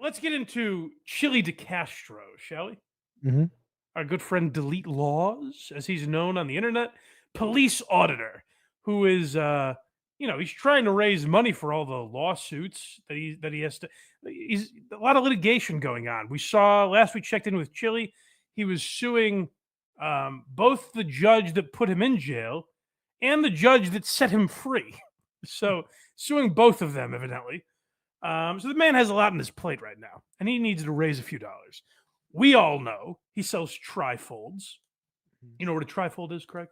let's get into Chille DeCastro, shall we? Mm-hmm. Our good friend Delete Laws, as he's known on the internet, police auditor, who is, he's trying to raise money for all the lawsuits that he has to. He's a lot of litigation going on. We saw last we checked in with Chille, he was suing both the judge that put him in jail and the judge that set him free. So suing both of them, evidently. So the man has a lot on his plate right now, and he needs to raise a few dollars. We all know he sells trifolds. You know what a trifold is, Craig?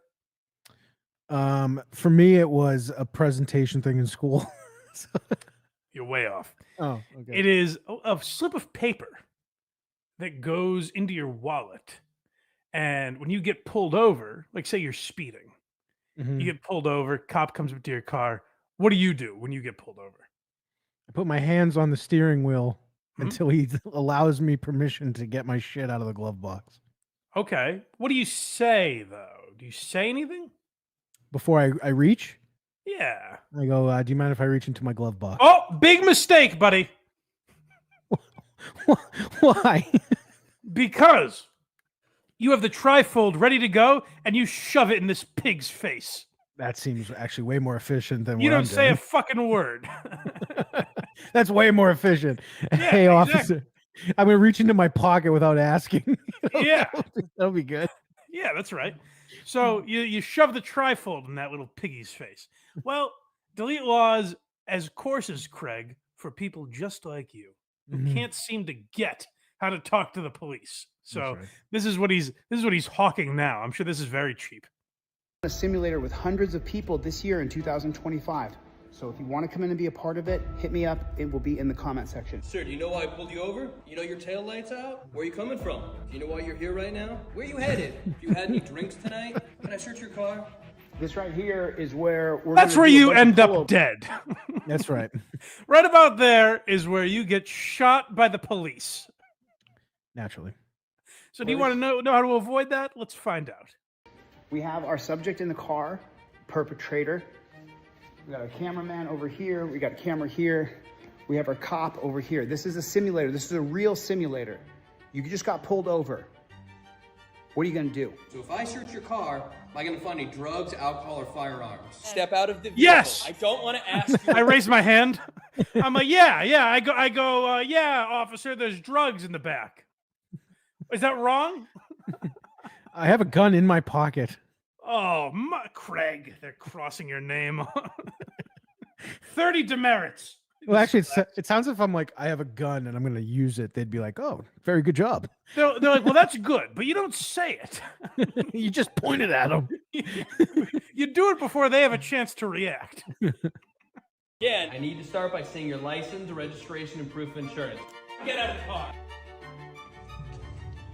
For me, it was a presentation thing in school. You're way off. Oh, okay. It is a slip of paper that goes into your wallet. And when you get pulled over, like say you're speeding, Mhm. you get pulled over, cop comes up to your car. What do you do when you get pulled over? I put my hands on the steering wheel Mhm. until he allows me permission to get my shit out of the glove box. Okay. What do you say, though? Do you say anything? Before I reach, Yeah. I go, do you mind if I reach into my glove box? Oh, big mistake, buddy. Why? Because you have the trifold ready to go and you shove it in this pig's face. That seems actually way more efficient than You what don't I'm say doing. a fucking word. That's way more efficient. Yeah, Hey, exactly. officer, I'm gonna reach into my pocket without asking. Yeah. That'll be good. Yeah, that's right. So you shove the trifold in that little piggy's face. Well, Delete Laws as courses, Craig, for people just like you who Mhm. can't seem to get how to talk to the police. So That's right. this is what he's hawking now. I'm sure this is very cheap. A simulator with hundreds of people this year in 2025. So if you want to come in and be a part of it, hit me up. It will be in the comment section. Sir, do you know why I pulled you over? You know your tail light's out? Where are you coming from? Do you know why you're here right now? Where are you headed? Have you had any drinks tonight? Can I search your car? This right here is where we're That's gonna where do a you bunch of end up pull-ups. dead. That's right. Right about there is where you get shot by the police. Naturally. So do you want to know how to avoid that? Let's find out. We have our subject in the car, perpetrator. We got a cameraman over here. We got a camera here. We have our cop over here. This is a simulator. This is a real simulator. You just got pulled over. What are you gonna do? So if I search your car, am I going to find any drugs, alcohol, or firearms? Step out of the vehicle. Yes! I don't want to ask you. I raise my hand. I'm like, yeah. I go, yeah, officer, there's drugs in the back. Is that wrong? I have a gun in my pocket. Oh, Craig, they're crossing your name. 30 demerits. Well, actually, it sounds if I'm like, I have a gun and I'm going to use it, they'd be like, oh, very good job. They're like, well, that's good, but you don't say it. You just pointed at them. You do it before they have a chance to react. Again, I need to start by seeing your license, registration, and proof of insurance. Get out of the car.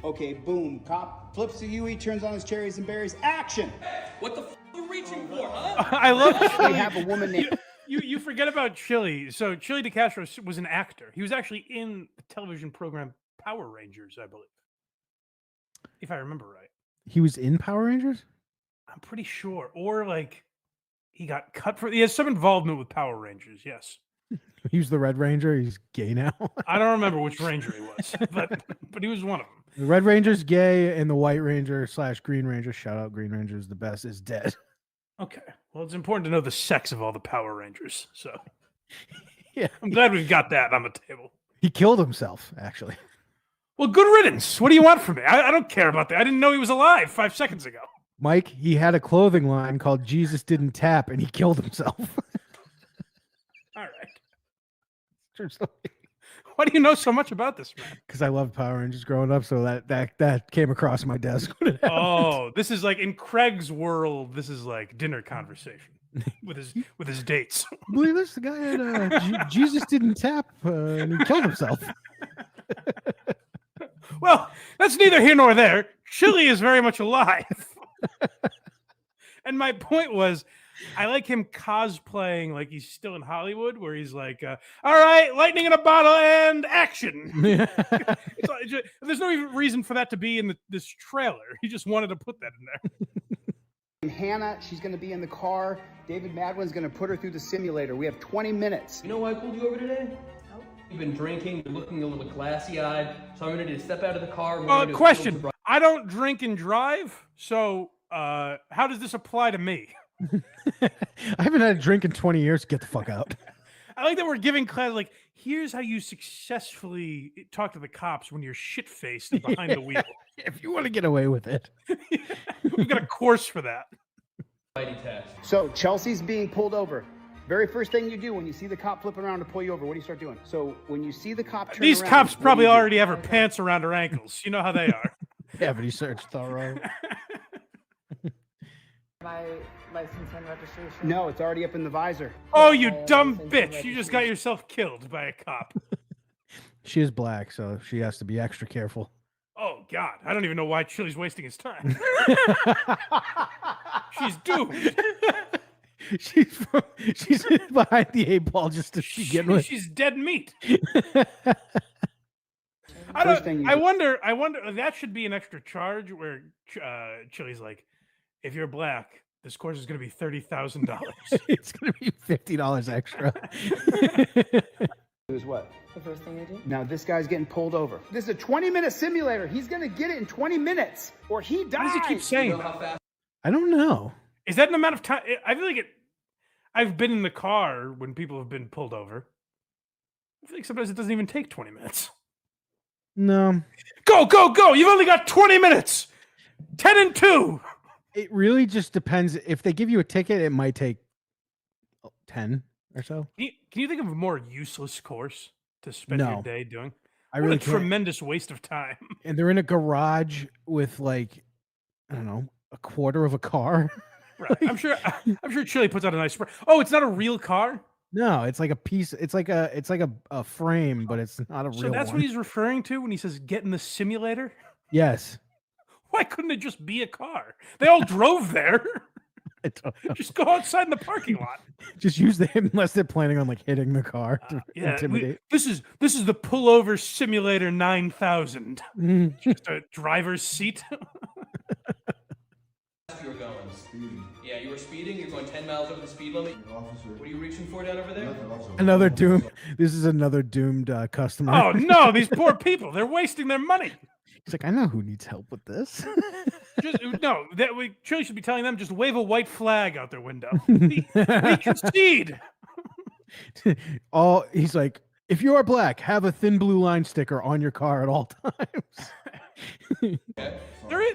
Okay, boom. Cop flips the UE, turns on his cherries and berries. Action! What the f are you reaching for, huh? I love They have a woman named... You forget about Chille. So Chille DeCastro was an actor. He was actually in the television program Power Rangers, I believe, if I remember right. He was in Power Rangers? I'm pretty sure. Or like he got cut for. He has some involvement with Power Rangers. Yes. He was the Red Ranger. He's gay now. I don't remember which Ranger he was, but he was one of them. The Red Ranger's gay, and the White Ranger / Green Ranger, shout out Green Ranger is the best, is dead. Okay. Well, it's important to know the sex of all the Power Rangers. So Yeah. I'm glad we've got that on the table. He killed himself, actually. Well, good riddance. What do you want from me? I don't care about that. I didn't know he was alive 5 seconds ago. Mike, he had a clothing line called Jesus Didn't Tap, and he killed himself. All right. True story. Why do you know so much about this, man? Because I loved Power Rangers growing up, so that came across my desk when it happened. Oh, this is like in Craig's world. This is like dinner conversation with his dates. Believe this? The guy had Jesus Didn't Tap, and he killed himself. Well, that's neither here nor there. Chille is very much alive. And my point was, I like him cosplaying like he's still in Hollywood, where he's like, all right, lightning in a bottle and action. There's no even reason for that to be in this trailer. He just wanted to put that in there. Hannah, she's going to be in the car. David Madwin's going to put her through the simulator. We have 20 minutes. You know why I pulled you over today? You've been drinking, you're looking a little glassy-eyed, so I'm gonna need to step out of the car. And we're gonna do a Question. field I don't drink and drive, so how does this apply to me? I haven't had a drink in 20 years. Get the fuck out. I like that we're giving class, like, here's how you successfully talk to the cops when you're shit-faced and behind the wheel. If you want to get away with it. We've got a course for that. sobriety test. So Chelsea's being pulled over. Very first thing you do when you see the cop flipping around to pull you over, what do you start doing? So when you see the cop turn These around, cops what do probably you do? already have her pants around her ankles. You know how they are. Have you searched thorough? My license and registration. No, it's already up in the visor. Oh, you dumb bitch. You just got yourself killed by a cop. She is black, so she has to be extra careful. Oh, God. I don't even know why Chille's wasting his time. She's doomed. She's behind the 8-ball just to begin with. She's dead meat. First thing you I do- wonder, that should be an extra charge where Chille's like, if you're black, this course is going to be $30,000. It's gonna be $50 extra. is what? The first thing I do? Now this guy's getting pulled over. This is a 20-minute simulator. He's gonna get it in 20 minutes or he dies. Why does he keep saying You know that? how fast I don't know. Is that an amount of time? I feel like it. I've been in the car when people have been pulled over. I feel like sometimes it doesn't even take 20 minutes. No. Go, go, go! You've only got 20 minutes! 10 and 2! It really just depends. If they give you a ticket, it might take 10 or so. Can you think of a more useless course to spend your No. day doing? I What really a can't. tremendous waste of time. And they're in a garage with like, I don't know, a quarter of a car. Right. I'm sure Chille puts out a nice spray. Oh, it's not a real car? No, it's like a piece. It's like a frame, but it's not a So real that's one. what he's referring to when he says get in the simulator? Yes. Why couldn't it just be a car? They all drove there. I don't know. Just go outside in the parking lot. Just use them unless they're planning on like hitting the car to Yeah, intimidate. this is the pullover simulator 9000. Mhm. Just a driver's seat. you were going? Speeding. Yeah, you were speeding. You're going 10 miles over the speed limit. Officer, What are you reaching for down over there? Another doomed. This is another doomed customer. Oh no, these poor people. They're wasting their money. He's like, I know who needs help with this. No, that we Chille should be telling them just wave a white flag out their window. We concede. He's like, if you are black, have a thin blue line sticker on your car at all times.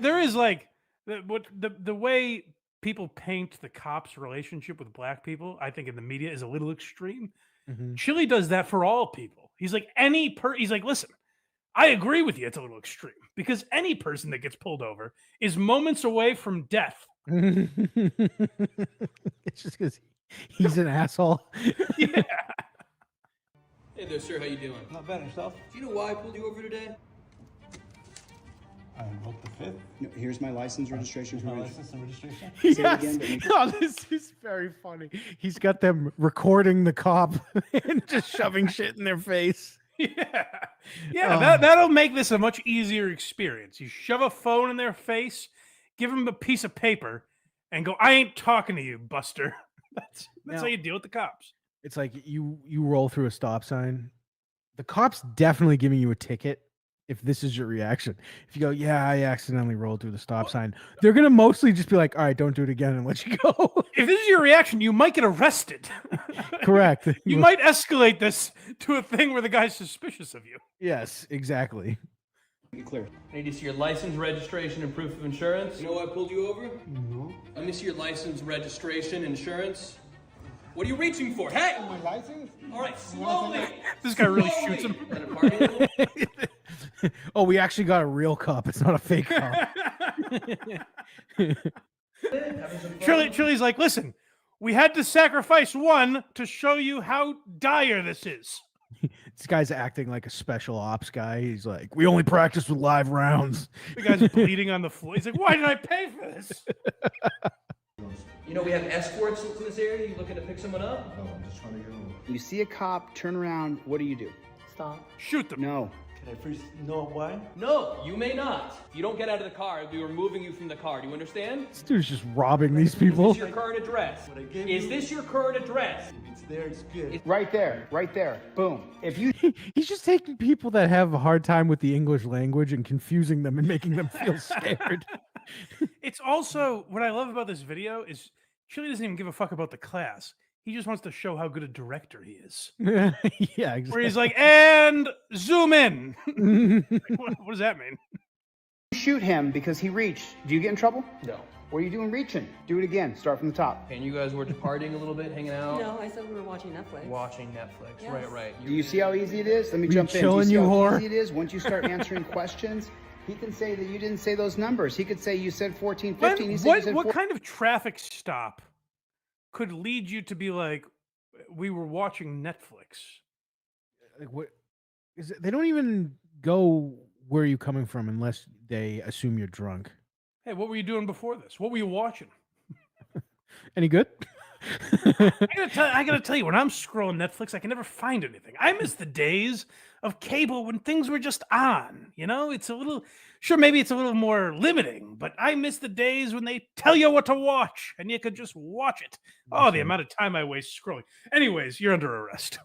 There is like the way people paint the cops' relationship with black people, I think in the media is a little extreme. Mhm. Chille does that for all people. He's like he's like, listen, I agree with you, it's a little extreme because any person that gets pulled over is moments away from death. It's just because he's an asshole. Yeah. Hey there, sir. How you doing? Not bad, yourself? Do you know why I pulled you over today? I invoked the fifth. No, here's my license registration. My license and registration. Yes. again, but make it- Oh, this is very funny. He's got them recording the cop and just shoving shit in their face. Yeah. Yeah, Oh. that'll make this a much easier experience. You shove a phone in their face, give them a piece of paper, and go, I ain't talking to you, Buster. That's Now- how you deal with the cops. It's like you roll through a stop sign. The cop's definitely giving you a ticket if this is your reaction. If you go, yeah, I accidentally rolled through the stop sign, they're gonna mostly just be like, all right, don't do it again and let you go. If this is your reaction, you might get arrested. Correct. You might escalate this to a thing where the guy's suspicious of you. Yes, exactly. Make it clear. I need to see your license, registration, and proof of insurance. You know why I pulled you over? No. Let me see your license, registration, insurance. What are you reaching for? Hey! My license? All right, slowly. This guy really Slowly. shoots him. At a party level? Oh, we actually got a real cop. It's not a fake cop. Having some fun? Chille's like, listen, we had to sacrifice one to show you how dire this is. This guy's acting like a special ops guy. He's like, we only practice with live rounds. The guy's bleeding on the floor. He's like, why did I pay for this? You know we have escorts to this area. You looking to pick someone up? No, I'm just trying to get home. You see a cop, turn around, what do you do? Stop. Shoot them. No. Can I first know why? No, you may not. If you don't get out of the car, I'll be removing you from the car. Do you understand? This dude's just robbing these Is people. this your current address? What I gave Is you- this your current address? If it's there, it's good. Right there, right there. Boom. If you He's just taking people that have a hard time with the English language and confusing them and making them feel scared. It's also what I love about this video is Chille doesn't even give a fuck about the class. He just wants to show how good a director he is. Yeah, exactly. Where he's like, and zoom in. Like, what does that mean? shoot him because he reached, do you get in trouble? No. What are you doing reaching? Do it again. Start from the top. And you guys were partying a little bit, hanging out? No, I said we were watching Netflix. Watching Netflix. Yes. Right. Do you see how easy it is? Let me We jump in. Do you chilling, see you how whore? easy it is? Once you start answering questions, he can say that you didn't say those numbers. He could say you said 14, 15. You said you said What 14. kind of traffic stop could lead you to be like, we were watching Netflix? Like, what is it? They don't even go where are you coming from unless they assume you're drunk. Hey, what were you doing before this? What were you watching? Any good? I gotta tell you, when I'm scrolling Netflix, I can never find anything. I miss the days of cable when things were just on. You know, it's a little, sure, maybe it's a little more limiting, but I miss the days when they tell you what to watch and you could just watch it. Oh, the amount of time I waste scrolling. Anyways, you're under arrest.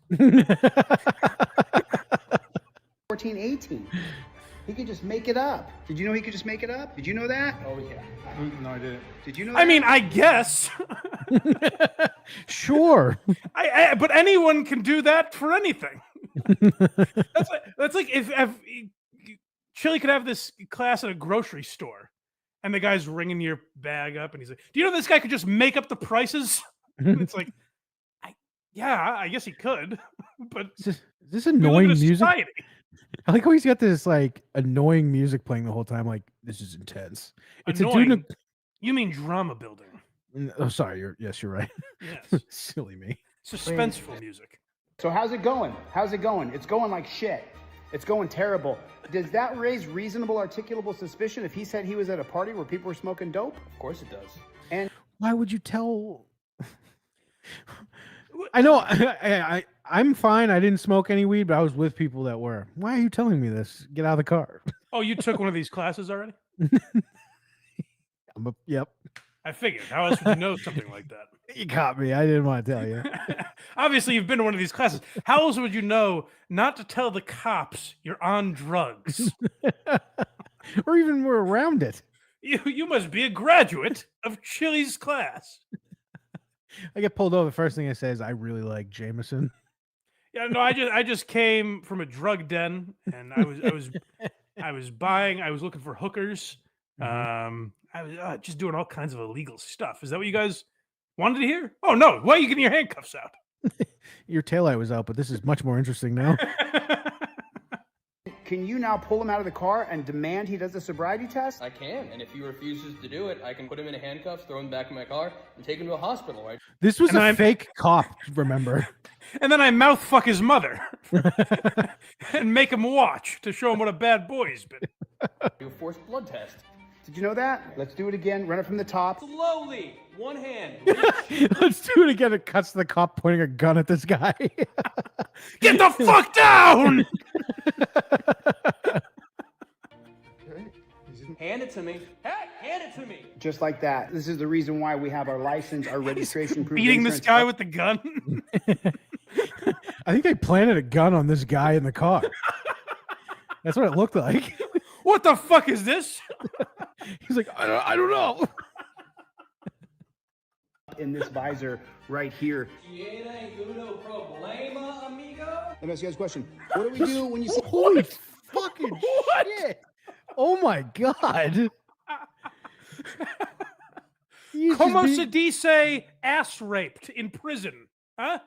14, 18. He could just make it up. Did you know he could just make it up? Did you know that? Oh, yeah. No, I didn't. Did you know I that? mean, I guess. Sure. But anyone can do that for anything. That's like if Chille could have this class at a grocery store, and the guy's ringing your bag up, and he's like, "Do you know this guy could just make up the prices?" It's like, I guess he could, but Is this we live in annoying a music? society. I like how he's got this like annoying music playing the whole time. Like, this is intense. It's a dude. Annoying. You mean drama building? Oh, sorry. You're right. Yes, Silly me. suspenseful music. So how's it going? How's it going? It's going like shit. It's going terrible. Does that raise reasonable articulable suspicion if he said he was at a party where people were smoking dope? Of course it does. And Why would you tell? I know. I'm fine. I didn't smoke any weed, but I was with people that were. Why are you telling me this? Get out of the car. Oh, you took one of these classes already? Yep. I figured. How else would you know something like that? You caught me. I didn't want to tell you. Obviously, you've been to one of these classes. How else would you know not to tell the cops you're on drugs? Or even we're around it. You must be a graduate of Chille's class. I get pulled over. The first thing I say is, I really like Jameson. Yeah, no, I just came from a drug den, and I was looking for hookers. I was just doing all kinds of illegal stuff. Is that what you guys wanted to hear? Oh no! Why are you getting your handcuffs out? Your taillight was out, but this is much more interesting now. can you now pull him out of the car and demand he does a sobriety test? I can, and if he refuses to do it, I can put him in handcuffs, throw him back in my car, and take him to a hospital, right? This was And a I'm- fake cop, remember? And then I mouth fuck his mother and make him watch to show him what a bad boy he's been. Do a forced blood test. Did you know that? Let's do it again. Run it from the top. Slowly, one hand. Let's do it again. It cuts to the cop pointing a gun at this guy. Get the fuck down! Hand it to me. Hey, hand it to me. Just like that. This is the reason why we have our license, our registration, proof of Beating this insurance. guy with the gun. I think they planted a gun on this guy in the car. That's what it looked like. What the fuck is this? He's like, I don't know. in this visor right here. Tiene uno problema, amigo? Let me ask you guys a question. What do we do when you see... Holy fucking shit. Oh my god. He's just Como being- se dice ass raped in prison? Huh?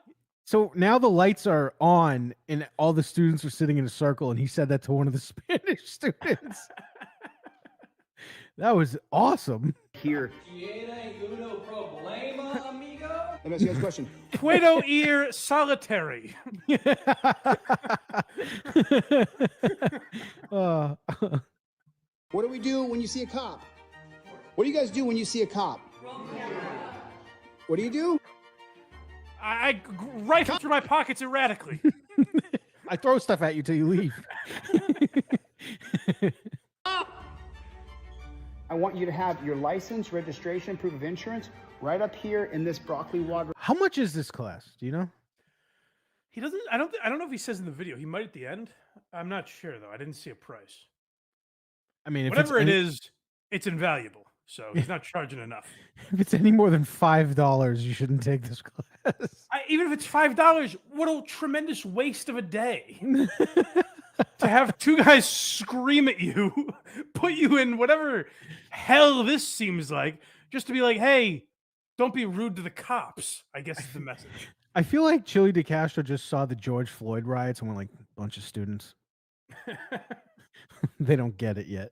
So now the lights are on and all the students are sitting in a circle, and he said that to one of the Spanish students. That was awesome. here? Tiene uno problema, amigo? Let me ask you guys a question. Puedo ir solitary. Uh, What do we do when you see a cop? What do you guys do when you see a cop? What do you do? I rifle through my pockets erratically. I throw stuff at you till you leave. I want you to have your license, registration, proof of insurance right up here in this broccoli water. How much is this class? Do you know? He doesn't. I don't know if he says in the video. He might at the end. I'm not sure though. I didn't see a price. I mean, if Whatever it's it any, is, it's invaluable. So he's not charging enough. if it's any more than $5, you shouldn't take this class. Even if it's $5, what a tremendous waste of a day to have two guys scream at you, put you in whatever hell this seems like, just to be like, hey, don't be rude to the cops, I guess is the message. I feel like Chille DeCastro just saw the George Floyd riots and went like, bunch of students. They don't get it yet.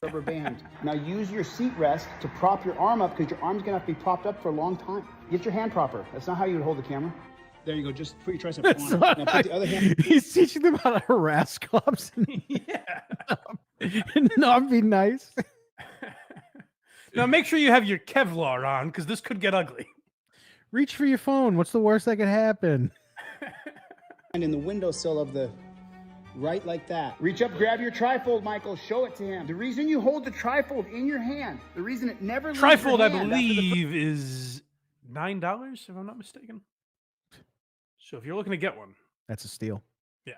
Rubber band. Now use your seat rest to prop your arm up because your arm's gonna have to be propped up for a long time. Get your hand proper. That's not how you would hold the camera. There you go. Just put your tricep That's on. not Now put the other hand. He's teaching them how to harass cops and not be nice. Now make sure you have your Kevlar on because this could get ugly. Reach for your phone. What's the worst that could happen? And in the windowsill of the right like that. Reach up, grab your trifold, Michael. Show it to him. The reason you hold the trifold in your hand, the reason it never leaves your Trifold, I hand after the believe, is $9, if I'm not mistaken. So if you're looking to get one, That's a steal. yeah.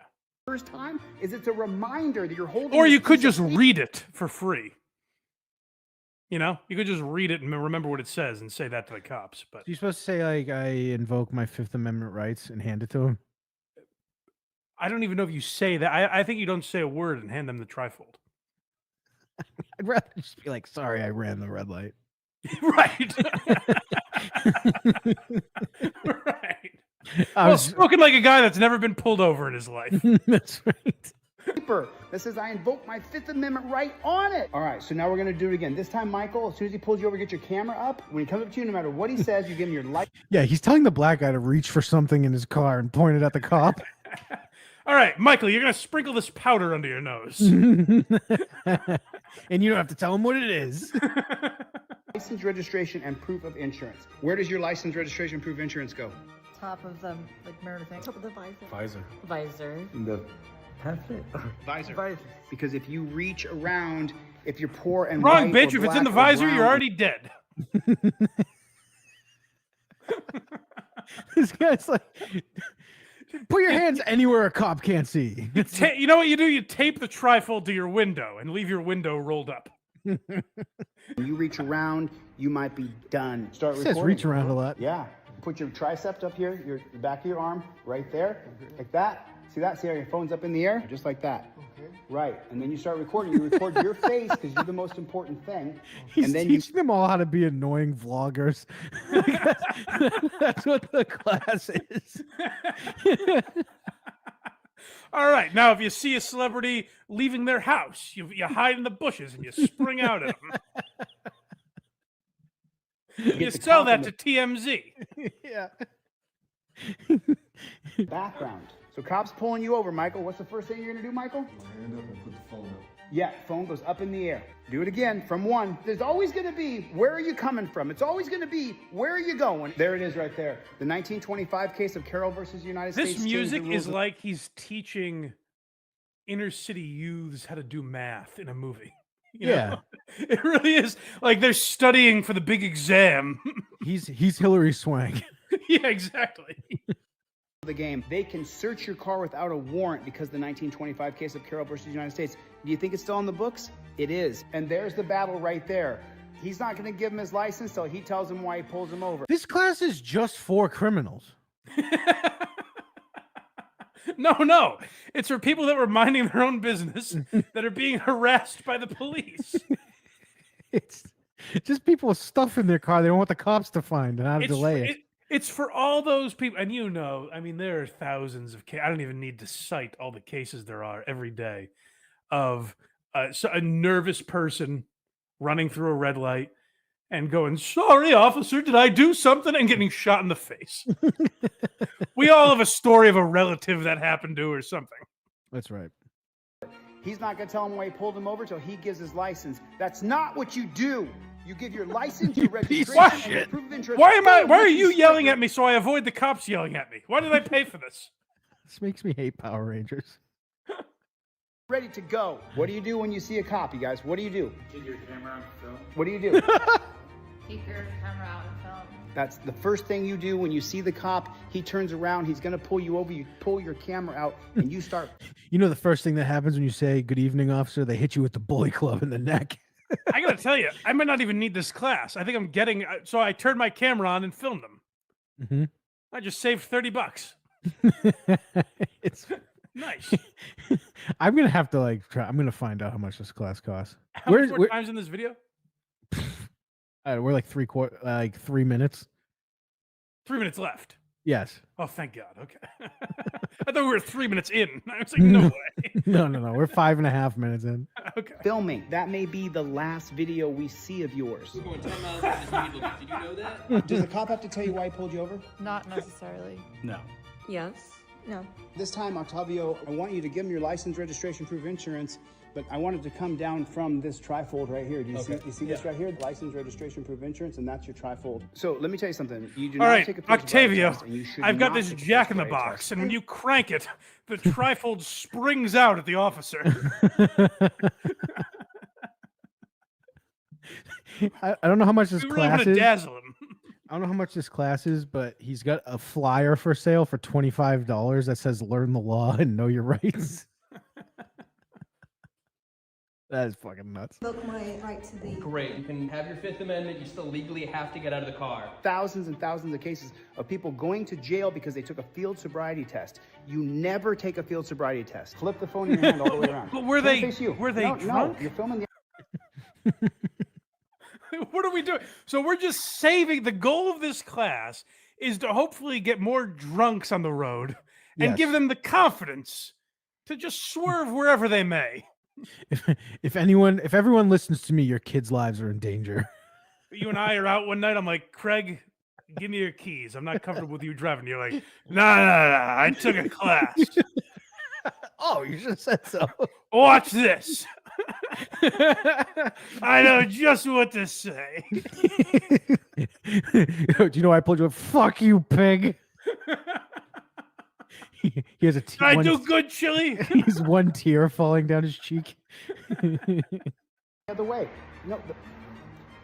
first time is it's a reminder that you're holding. Or this you could piece of just paper. read it for free. You know, you could just read it and remember what it says and say that to the cops. But You're supposed to say like, I invoke my Fifth Amendment rights and hand it to him. I don't even know if you say that. I think you don't say a word and hand them the trifold. I'd rather just be like, sorry, I ran the red light. Right. Right. I Well, was- spoken like a guy that's never been pulled over in his life. That's right. Paper that says I invoke my Fifth Amendment right on it. All right, so now we're gonna do it again. This time, Michael, as soon as he pulls you over, get your camera up. When he comes up to you, no matter what he says, you give him your light. Yeah, he's telling the black guy to reach for something in his car and point it at the cop. All right, Michael, you're going to sprinkle this powder under your nose. And you don't have to tell him what it is. License, registration, and proof of insurance. Where does your license, registration, proof of insurance go? Top of the like mirror thing. Top of the visor. Visor. Visor. The pamphlet? Visor. Because if you reach around, if you're poor and Wrong, white bitch. or If it's in the black or visor, you're brown, already dead. This guy's like, put your hands anywhere a cop can't see. You know what you do? You tape the trifold to your window and leave your window rolled up. When you reach around, you might be done. Start It recording. says reach around a lot. Yeah. Put your triceps up here, your back of your arm, right there, like that. See that? See how your phone's up in the air? Just like that. Okay. Right. And then you start recording. You record your face because you're the most important thing. He's and then teaching them all how to be annoying vloggers. That's what the class is. All right. Now, if you see a celebrity leaving their house, you hide in the bushes and you spring out at them. You get the sell cop that in to TMZ. Yeah. the background. So cops pulling you over, Michael. What's the first thing you're gonna do, Michael? Hand up and put the phone up. Yeah, phone goes up in the air. Do it again from one. There's always going to be, where are you coming from? It's always going to be, where are you going? There it is right there. The 1925 case of Carroll versus United States. This music is like he's teaching inner city youths how to do math in a movie. You know? It really is like they're studying for the big exam. He's Hillary Swank. Yeah, exactly. the game. They can search your car without a warrant because the 1925 case of Carroll versus United States. Do you think it's still on the books? It is. And there's the battle right there. He's not going to give him his license till he tells him why he pulls him over. This class is just for criminals. No. It's for people that were minding their own business that are being harassed by the police. It's just people with stuff in their car they don't want the cops to find and how to delay it. It's for all those people. And you know, I mean, there are thousands of cases. I don't even need to cite all the cases there are every day of a nervous person running through a red light and going, "Sorry, officer, did I do something?" and getting shot in the face. We all have a story of a relative that happened to or something. That's right. He's not going to tell him why he pulled him over till he gives his license. That's not what you do. You give your license, your registration, and your proof of insurance. Why are you yelling at me so I avoid the cops yelling at me? Why did I pay for this? This makes me hate Power Rangers. Ready to go. What do you do when you see a cop, you guys? What do you do? Take your camera out and film. What do you do? Take your camera out and film. That's the first thing you do when you see the cop. He turns around, he's gonna pull you over, you pull your camera out, and you start. You know the first thing that happens when you say "Good evening, officer"? They hit you with the bully club in the neck. I gotta tell you, I might not even need this class. I think I'm getting. So I turned my camera on and filmed them. Mm-hmm. I just saved $30. It's Nice. I'm gonna have to like try. I'm gonna find out how much this class costs. How many more times in this video? We're like 3 minutes. 3 minutes left. Yes. Oh, thank God. Okay. I thought we were 3 minutes in. I was like, no way. No. We're 5.5 minutes in. Okay. Filming. That may be the last video we see of yours. We're going 10 miles over the speed limit. Did you know that? Does the cop have to tell you why he pulled you over? Not necessarily. No. Yes. No. This time, Octavio, I want you to give him your license, registration, proof of insurance, but I want it to come down from this trifold right here. Do you see this right here? License, registration, proof of insurance, and that's your trifold. So let me tell you something. You do All not right, take a field sobriety Octavio, test, and you should I've got not this take a field jack in the sobriety box, test. and when you crank it, the trifold springs out at the officer. I don't know how much this We really class want to is. dazzle him. I don't know how much this class is, but he's got a flyer for sale for $25 that says "Learn the law and know your rights." That is fucking nuts. Invoke my right to the Great. You can have your Fifth Amendment. You still legally have to get out of the car. Thousands and thousands of cases of people going to jail because they took a field sobriety test. You never take a field sobriety test. Flip the phone in your hand all the way around. But were Turn they- face you. were they no, drunk? No, you're filming the What are we doing? So we're just saving. The goal of this class is to hopefully get more drunks on the road and Yes. give them the confidence to just swerve wherever they may. If everyone listens to me, your kids' lives are in danger. You and I are out one night. I'm like, Craig, give me your keys. I'm not comfortable with you driving. You're like, no. I took a class. Oh, you should have said so. Watch this. I know just what to say. Do you know why I pulled you up? Fuck you, pig. He has a Did I do good, Chille? He's one tear falling down his cheek. other way. No,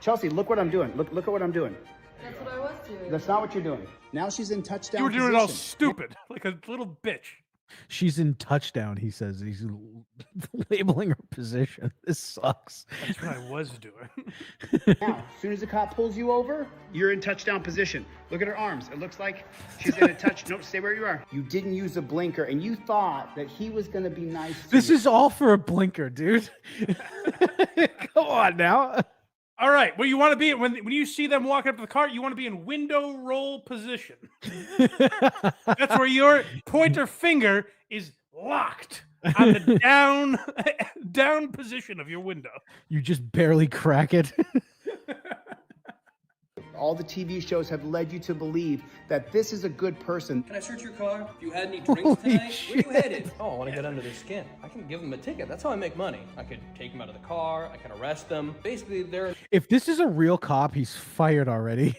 Chelsea, look what I'm doing. Look at what I'm doing. That's what I was doing. That's not what you're doing. Now she's in touchdown. You were doing it all position. stupid, like a little bitch. She's in touchdown, he says. He's labeling her position. This sucks. That's what I was doing. Now, as soon as the cop pulls you over, you're in touchdown position. Look at her arms. It looks like she's going to touch. No, stay where you are. You didn't use a blinker, and you thought that he was going to be nice to This you. is all for a blinker, dude. Come on now. All right. Well, you want to be when you see them walking up to the car, you want to be in window roll position. That's where your pointer finger is locked on the down position of your window. You just barely crack it. All the TV shows have led you to believe that this is a good person. Can I search your car? If you had any drinks Holy tonight, where shit. you headed? Oh, I want to get under their skin. I can give them a ticket. That's how I make money. I could take them out of the car. I can arrest them. Basically, they're If this is a real cop, he's fired already.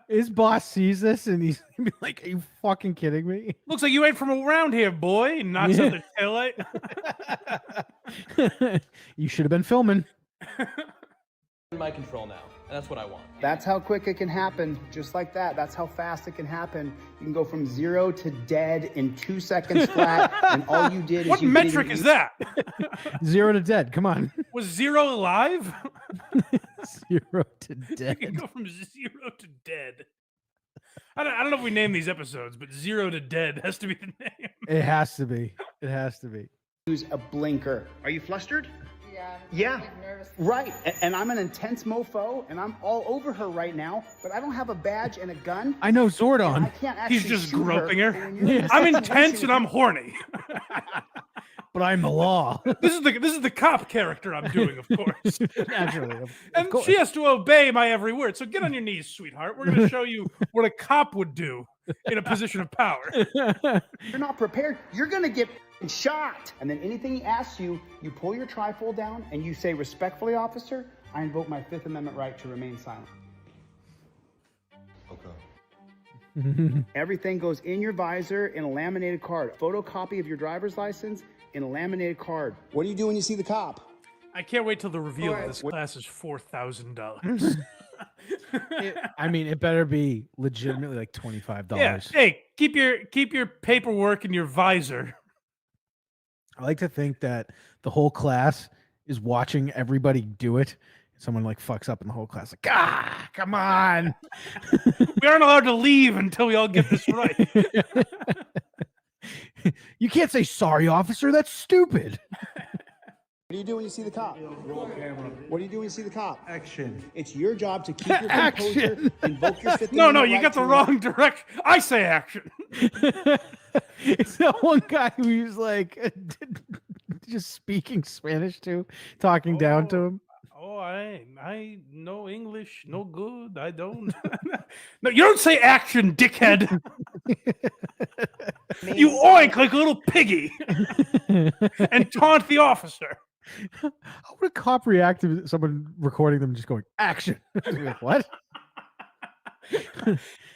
His boss sees this and he's gonna be like, "Are you fucking kidding me?" Looks like you ain't from around here, boy. And knocks out the taillight. You should have been filming. in my control now. And that's what I want. That's how quick it can happen, just like that. That's how fast it can happen. You can go from 0 to dead in 2 seconds flat, and all you did is What you metric didn't is use- that? 0 to dead. Come on. Was 0 alive? 0 to You can dead. go from 0 to dead. I don't know if we name these episodes, but 0 to dead has to be the name. It has to be. It has to be. use a blinker. Are you flustered? Yeah. Yeah. I'm nervous. Right. And I'm an intense mofo, and I'm all over her right now, but I don't have a badge and a gun. I know I Zordon. can't actually He's just shoot her, groping her. but when you're in a I'm situation intense and with- I'm horny. But I'm the law. This is the cop character I'm doing, of course. Naturally. Of And course. she has to obey my every word. So get on your knees, sweetheart. We're going to show you what a cop would do in a position of power. you're not prepared, you're gonna get shot. And then anything he asks you, you pull your trifold down and you say, respectfully, officer, I invoke my Fifth Amendment right to remain silent. Okay. Everything goes in your visor in a laminated card. Photocopy of your driver's license in a laminated card. What do you do when you see the cop? I can't wait till the reveal of this class is $4,000. I mean, it better be legitimately like $25. Yeah. Hey, keep your paperwork in your visor. I like to think that the whole class is watching everybody do it. Someone like fucks up in the whole class, like, come on. We aren't allowed to leave until we all get this right. You can't say sorry, officer. That's stupid. What do you do when you see the cop? Roll camera. What do you do when you see the cop? Action. It's your job to keep your composure, Action. invoke your Fifth No, Amendment you right got the to- wrong direction. I say action. It's that one guy who was like just speaking Spanish to, talking down to him. Oh, I know English, no good. I don't. No, you don't say action, dickhead. You oink like a little piggy and taunt the officer. How would a cop react to someone recording them just going, action? Like, what?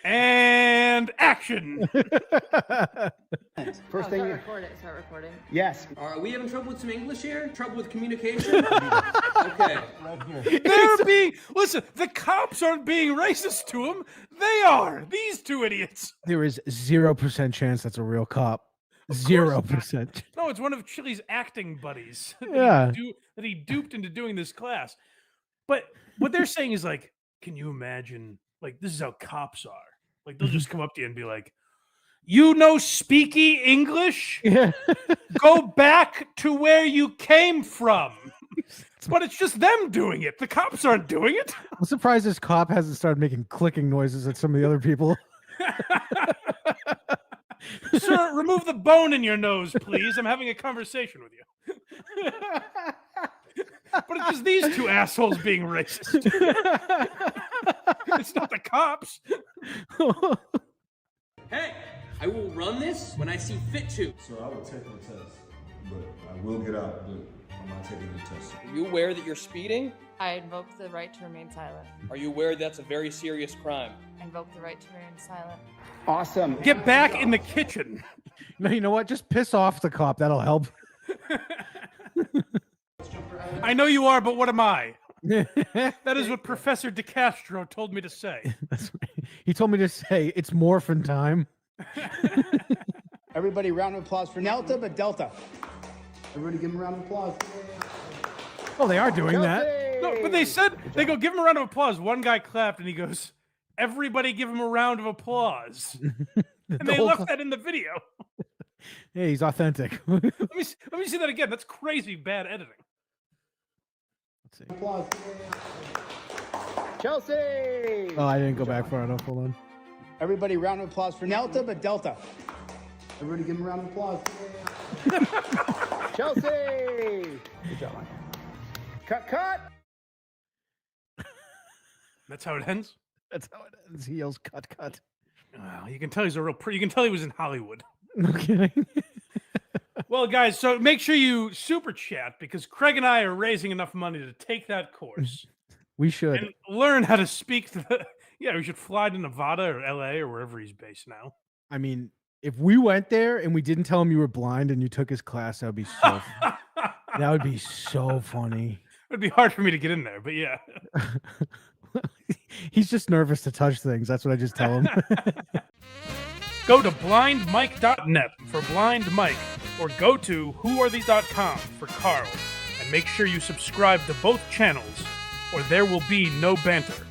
And action. First thing you... Start recording. Yes. Are we having trouble with some English here? Trouble with communication? Okay. They're being listen. The cops aren't being racist to him. They are. These two idiots. There is 0% chance that's a real cop. 0%. No, it's one of Chille's acting buddies. Yeah. That he duped into doing this class. But what they're saying is like, can you imagine? Like, this is how cops are. Like, they'll just come up to you and be like, "You know, speaky English? Yeah. Go back to where you came from." But it's just them doing it. The cops aren't doing it. I'm surprised this cop hasn't started making clicking noises at some of the other people. Sir, remove the bone in your nose, please. I'm having a conversation with you. But it's just these two assholes being racist. It's not the cops. Hey, I will run this when I see fit to. So I will take the test, but I will get out, but I'm not taking the test. Are you aware that you're speeding? I invoke the right to remain silent. Are you aware that's a very serious crime? I invoke the right to remain silent. Awesome. Get back in the kitchen. No, you know what? Just piss off the cop. That'll help. I know you are, but what am I? That is what Professor DeCastro told me to say. He told me to say it's morphin time. Everybody, round of applause for Nelta, but Delta. Everybody give him a round of applause. Oh, they are doing that. No, but they said, they go, give him a round of applause. One guy clapped and he goes, everybody give him a round of applause. And they left that in the video. Hey, he's authentic. Let me see that again. That's crazy bad editing. Let's see. Applause. Chelsea! Oh, I didn't go back far enough. Hold on. Everybody, round of applause for Nelta, but Delta. Everybody give him a round of applause. Chelsea! Good job, man. Cut! That's how it ends. That's how it ends. He yells, cut. Wow, you can tell he's a real you can tell he was in Hollywood. No kidding. Well, guys, so make sure you super chat because Craig and I are raising enough money to take that course We should. and learn how to speak to the. Yeah, we should fly to Nevada or LA or wherever he's based now. I mean, if we went there and we didn't tell him you were blind and you took his class, that would be so. That would be so funny. It'd be hard for me to get in there, but yeah. He's just nervous to touch things. That's what I just tell him. Go to blindmike.net for Blind Mike or go to whoarethese.com for Carl and make sure you subscribe to both channels or there will be no banter.